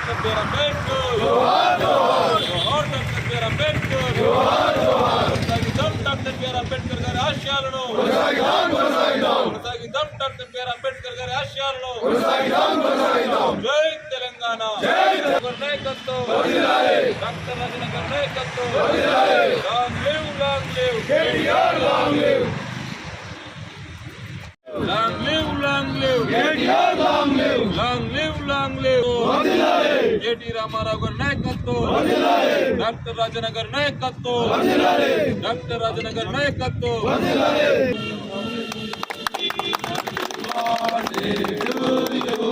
Doctor BR Ambedkar జోహార్ doctor BR Ambedkar కొనసాగిద్దాం doctor BR Ambedkar గారి ఆశయాలను కొనసాగిద్దాం డాక్టర్ బిఆర్ అంబేద్కర్ గారి ఆశయాలను జై తెలంగాణ నాయకత్వం డాక్టర్ రాజనగర్ నాయకత్వం Long live, long live. KTR, long live. Long live, long live. KT Ramarao garu nayakatvam. Dr. Rajanagar nayakatvam. Dr. Rajanagar nayakatvam. Happy birthday to you.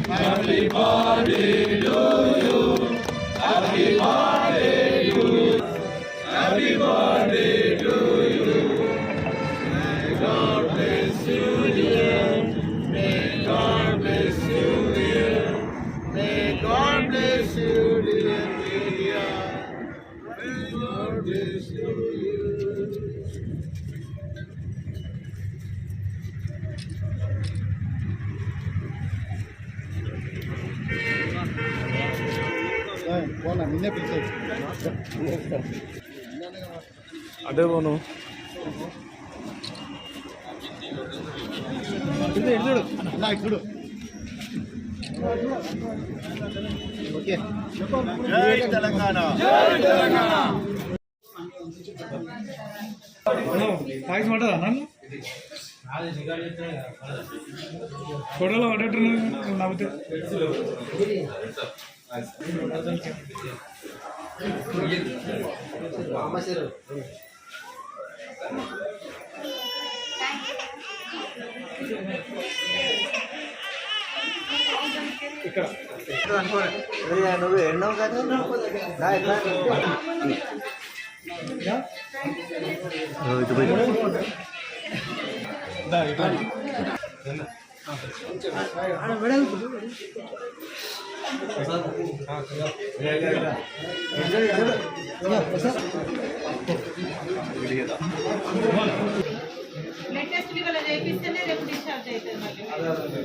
Happy birthday to you. Happy birthday to you. God bless you, dear. May God bless you, dear. May God bless you, dear. May God bless you. అదే పోను చూడు okay జై Telangana voice మాట్లాడా నన్ను ఫోటోలో పడేట్టు నవ్వుతే నువ్వు ఎన్నో కదా latest వీడియోలో చేపిస్తేనే రేపు డిశ్చార్జ్ అవుతుంది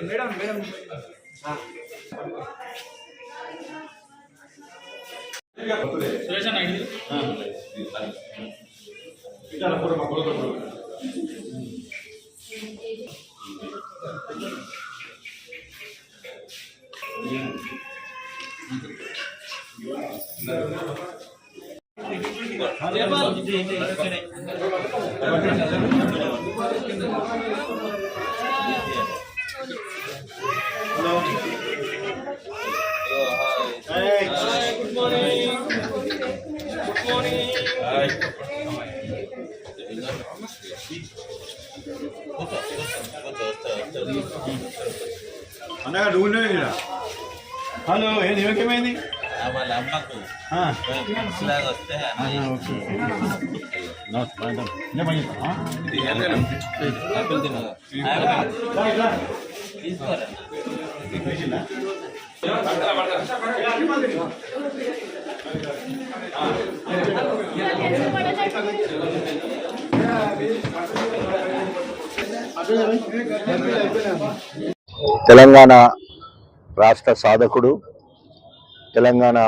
madam madam Good morning. Good morning. అన్నగా నువ్వు హలో ఏంది ఏమైంది వాళ్ళ అమ్మకు లాగా వస్తే ఆపిల్ తినగా తీసుకోరా తెలంగాణ రాష్ట్ర సాధకుడు, తెలంగాణ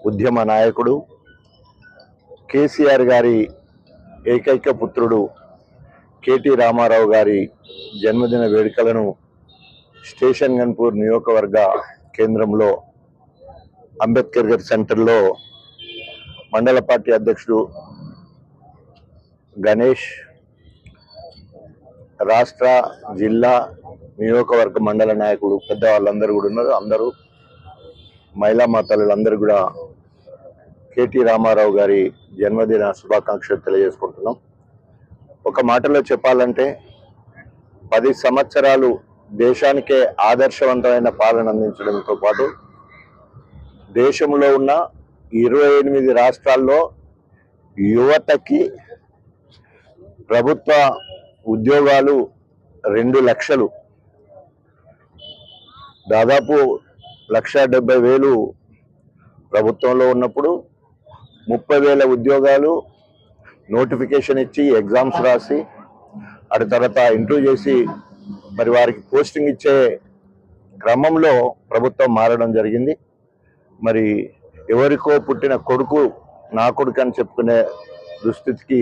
ఉద్యమ నాయకుడు, కేసీఆర్ గారి ఏకైక పుత్రుడు కేటీ రామారావు గారి జన్మదిన వేడుకలను స్టేషన్ గన్పూర్ నియోజకవర్గ కేంద్రంలో అంబేద్కర్ గారి సెంటర్లో మండల పార్టీ అధ్యక్షుడు గణేష్, రాష్ట్ర జిల్లా నియోజకవర్గ మండల నాయకులు పెద్దవాళ్ళందరూ కూడా ఉన్నారు. అందరూ మహిళా మాతలందరూ కూడా కేటీ రామారావు గారి జన్మదిన శుభాకాంక్షలు తెలియజేసుకుంటున్నాం. ఒక మాటలో చెప్పాలంటే 10 సంవత్సరాలు దేశానికే ఆదర్శవంతమైన పాలన అందించడంతో పాటు దేశంలో ఉన్న 28 రాష్ట్రాల్లో యువతకి ప్రభుత్వ ఉద్యోగాలు 2 లక్షలు, దాదాపు 1,70,000 ప్రభుత్వంలో ఉన్నప్పుడు 30,000 ఉద్యోగాలు నోటిఫికేషన్ ఇచ్చి ఎగ్జామ్స్ రాసి అటు తర్వాత ఇంటర్వ్యూ చేసి మరి వారికి పోస్టింగ్ ఇచ్చే క్రమంలో ప్రభుత్వం మారడం జరిగింది. మరి ఎవరికో పుట్టిన కొడుకు నా కొడుకు అని చెప్పుకునే దుస్థితికి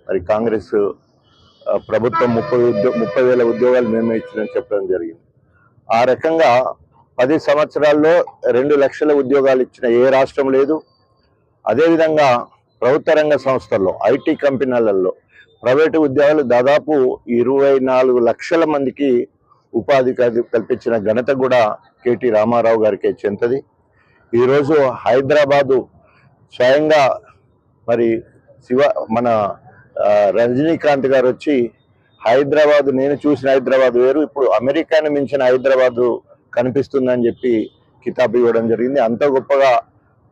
మరి కాంగ్రెస్ ప్రభుత్వం 30,000 ఉద్యోగాలు మేమే ఇచ్చిందని చెప్పడం జరిగింది. ఆ రకంగా 10 సంవత్సరాల్లో 2 లక్షల ఉద్యోగాలు ఇచ్చిన ఏ రాష్ట్రం లేదు. అదేవిధంగా ప్రభుత్వ రంగ సంస్థల్లో ఐటీ కంపెనీలలో ప్రైవేటు ఉద్యోగాలు దాదాపు 24 లక్షల మందికి ఉపాధి కల్పించిన ఘనత కూడా కేటీ రామారావు గారికి చెందుతుంది. ఈరోజు హైదరాబాదు స్వయంగా మరి మన రజనీకాంత్ గారు వచ్చి హైదరాబాదు, నేను చూసిన హైదరాబాద్ వేరు, ఇప్పుడు అమెరికాను మించిన హైదరాబాదు కనిపిస్తుందని చెప్పి కితాబు ఇవ్వడం జరిగింది. అంత గొప్పగా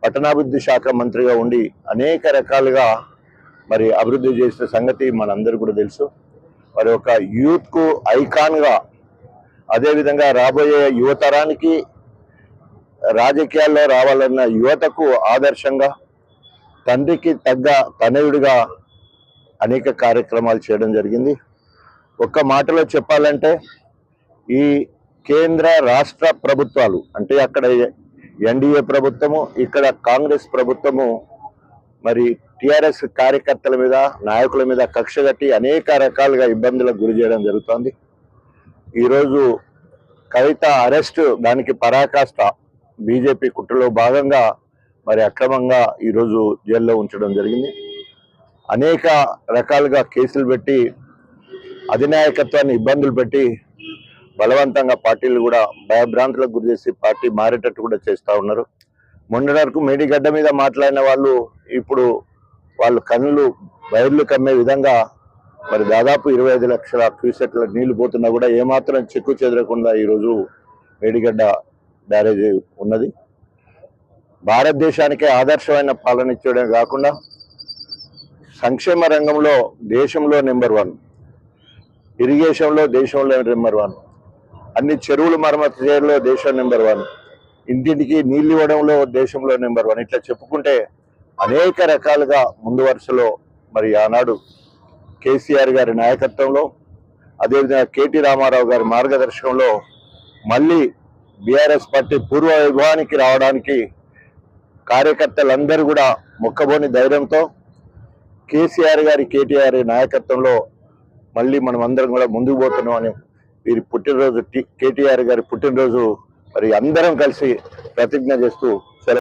పట్టణాభివృద్ధి శాఖ మంత్రిగా ఉండి అనేక రకాలుగా మరి అభివృద్ధి చేసిన సంగతి మనందరూ కూడా తెలుసు. మరి ఒక యూత్కు ఐకాన్గా, అదేవిధంగా రాబోయే యువతరానికి రాజకీయాల్లో రావాలన్న యువతకు ఆదర్శంగా, తండ్రికి తగ్గ తనయుడిగా అనేక కార్యక్రమాలు చేయడం జరిగింది. ఒక్క మాటలో చెప్పాలంటే ఈ కేంద్ర రాష్ట్ర ప్రభుత్వాలు అంటే అక్కడ ఎన్డీఏ ప్రభుత్వము, ఇక్కడ కాంగ్రెస్ ప్రభుత్వము మరి టిఆర్ఎస్ కార్యకర్తల మీద, నాయకుల మీద కక్ష కట్టి అనేక రకాలుగా ఇబ్బందులకు గురి చేయడం జరుగుతోంది. ఈరోజు కవిత అరెస్ట్, దానికి పరాకాష్ట బీజేపీ కుట్రలో భాగంగా మరి అక్రమంగా ఈరోజు జైల్లో ఉంచడం జరిగింది. అనేక రకాలుగా కేసులు పెట్టి అధినాయకత్వాన్ని ఇబ్బందులు పెట్టి బలవంతంగా పార్టీలు కూడా భయభ్రాంతులకు గురి చేసి పార్టీ మారేటట్టు కూడా చేస్తూ ఉన్నారు. మొన్నటి వరకు మేడిగడ్డ మీద మాట్లాడిన వాళ్ళు ఇప్పుడు వాళ్ళు కన్నులు బయర్లు కమ్మే విధంగా మరి దాదాపు 25 లక్షల క్యూసెక్ల నీళ్లు పోతున్నా కూడా ఏమాత్రం చెక్కు చెదరకుండా ఈరోజు మేడిగడ్డ బ్యారేజ్ ఉన్నది. భారతదేశానికే ఆదర్శమైన పాలన ఇచ్చడమే కాకుండా సంక్షేమ రంగంలో దేశంలో నెంబర్ 1, ఇరిగేషన్లో దేశంలో నెంబర్ 1, అన్ని చెరువులు మరమ్మతు చేయడంలో దేశం నెంబర్ 1, ఇంటింటికి నీళ్ళు ఇవ్వడంలో దేశంలో నెంబర్ 1. ఇట్లా చెప్పుకుంటే అనేక రకాలుగా ముందు వరుసలో మరి ఆనాడు కేసీఆర్ గారి నాయకత్వంలో, అదేవిధంగా కేటీ రామారావు గారి మార్గదర్శకంలో మళ్ళీ బీఆర్ఎస్ పార్టీ పూర్వ వైభవానికి రావడానికి కార్యకర్తలందరూ కూడా మొక్కబోని ధైర్యంతో కేసీఆర్ గారి, కేటీఆర్ నాయకత్వంలో మళ్ళీ మనం అందరం కూడా ముందుకు పోతున్నాం అని వీరి పుట్టినరోజు, కేటీఆర్ గారి పుట్టినరోజు మరి అందరం కలిసి ప్రతిజ్ఞ చేస్తూ